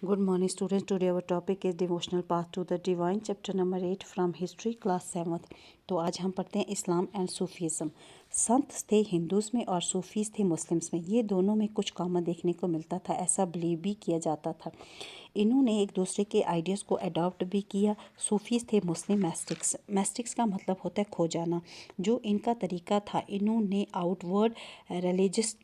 Good morning students. Today our topic is devotional path to the divine, chapter number 8 from history class 7th. तो आज हम पढ़ते हैं इस्लाम and Sufism. संत थे Hindus में और सूफीज़ थे मुस्लिम्स में। ये दोनों में कुछ कॉमन देखने को मिलता था, ऐसा बिलीव भी किया जाता था। इन्होंने एक दूसरे के आइडियाज़ को अडॉप्ट भी किया। सूफीज़ थे मुस्लिम मैस्टिक्स का मतलब होता है खो जाना। जो इनका तरीका था, इन्होंने आउटवर्ड रिलीजियस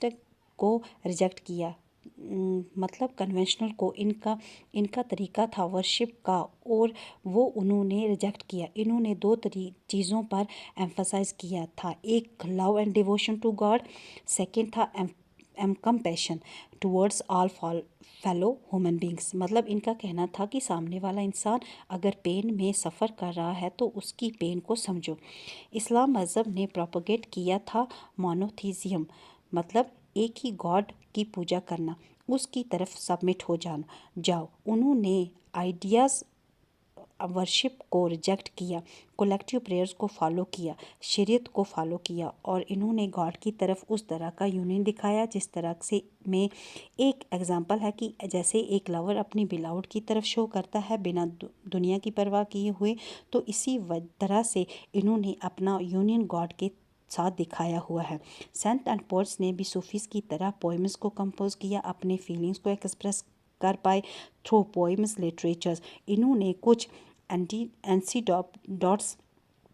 को रिजेक्ट किया, मतलब कन्वेंशनल को इनका तरीका था वर्शिप का, और वो उन्होंने रिजेक्ट किया। इन्होंने दो चीज़ों पर एम्फसाइज किया था, एक love and devotion to God, second था compassion towards all fellow human beings. मतलब इनका कहना था कि सामने वाला इंसान अगर पेन में सफ़र कर रहा है तो उसकी पेन को समझो। इस्लाम मज़हब ने प्रोपोगेट किया था मोनोथीज़ियम, मतलब एक ही गॉड की पूजा करना, उसकी तरफ सबमिट हो जाओ। उन्होंने आइडियाज़ वर्शिप को रिजेक्ट किया, कलेक्टिव प्रेयर्स को फॉलो किया, शरीयत को फॉलो किया, और इन्होंने गॉड की तरफ उस तरह का यूनियन दिखाया जिस तरह से में एक एग्जांपल है कि जैसे एक लवर अपनी बिलाउड की तरफ शो करता है बिना दुनिया की परवाह किए हुए, तो इसी तरह से इन्होंने अपना यूनियन गॉड के साथ दिखाया हुआ है। सेंट एंड पोर्ट्स ने भी सूफीज़ की तरह पोएम्स को कंपोज किया, अपने फीलिंग्स को एक्सप्रेस कर पाए थ्रू पोएम्स लिटरेचर्स। इन्होंने कुछ एंसीडॉट्स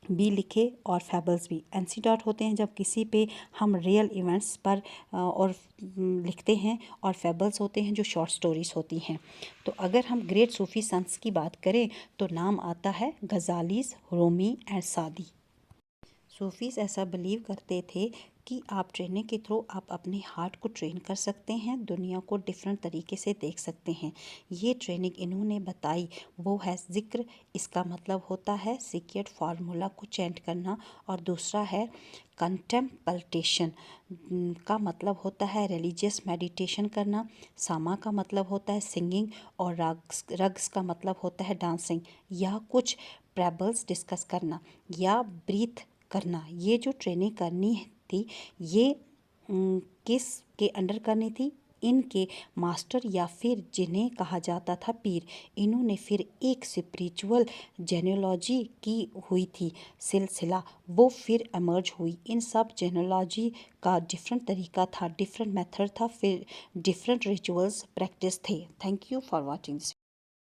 भी लिखे और फैबल्स भी। एंसीडॉट होते हैं जब किसी पे हम रियल इवेंट्स पर और लिखते हैं, और फैबल्स होते हैं जो शॉर्ट स्टोरीज होती हैं। तो अगर हम ग्रेट सूफी संट्स की बात करें तो नाम आता है गजालीस, रूमी एंड सादी। सूफीज़ ऐसा बिलीव करते थे कि आप ट्रेनिंग के थ्रू आप अपने हार्ट को ट्रेन कर सकते हैं, दुनिया को डिफरेंट तरीके से देख सकते हैं। ये ट्रेनिंग इन्होंने बताई वो है ज़िक्र, इसका मतलब होता है सीक्रेट फार्मूला को चैंट करना, और दूसरा है कंटेम्पल्टेशन का मतलब होता है रिलीजियस मेडिटेशन करना, सामा का मतलब होता है सिंगिंग, और रग्स का मतलब होता है डांसिंग या कुछ प्रैबल्स डिस्कस करना या ब्रीथ करना। ये जो ट्रेनिंग करनी थी ये किस के अंडर करनी थी? इनके मास्टर या फिर जिन्हें कहा जाता था पीर। इन्होंने फिर एक स्पिरिचुअल जेनेलॉजी की हुई थी सिलसिला, वो फिर एमर्ज हुई। इन सब जेनेलॉजी का डिफरेंट तरीका था, डिफरेंट मेथड था, फिर डिफरेंट रिचुअल्स प्रैक्टिस थे। Thank you for watching this.